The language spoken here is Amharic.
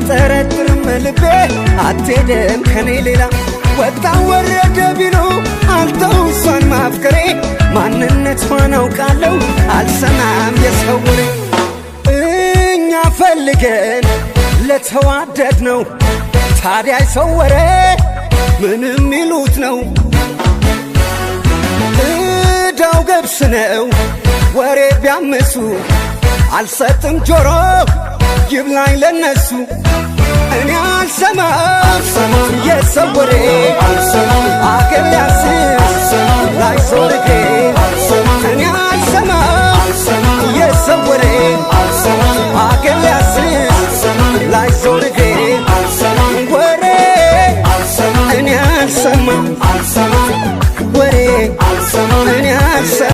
አይጠረጥርም ልቤ አትሄድም ከኔ ሌላ ወጣ ወረደ ቢሉ አልተው እሷን ማፍቀሬ ማንነቷን አውቃለሁ አልሰማም የሰው ወሬ እኛ ፈልገን ለተዋደድ ነው ታዲያ የሰው ወሬ ምንም ይሉት ነው እዳው ገብስ ነው ወሬ ቢያምሱ አልሰጥም ጆሮ ይብላኝ ለነሱ እኔ አልሰማም የሰው ወሬ አገር ሊያስስ ላይ ሰው ልጌ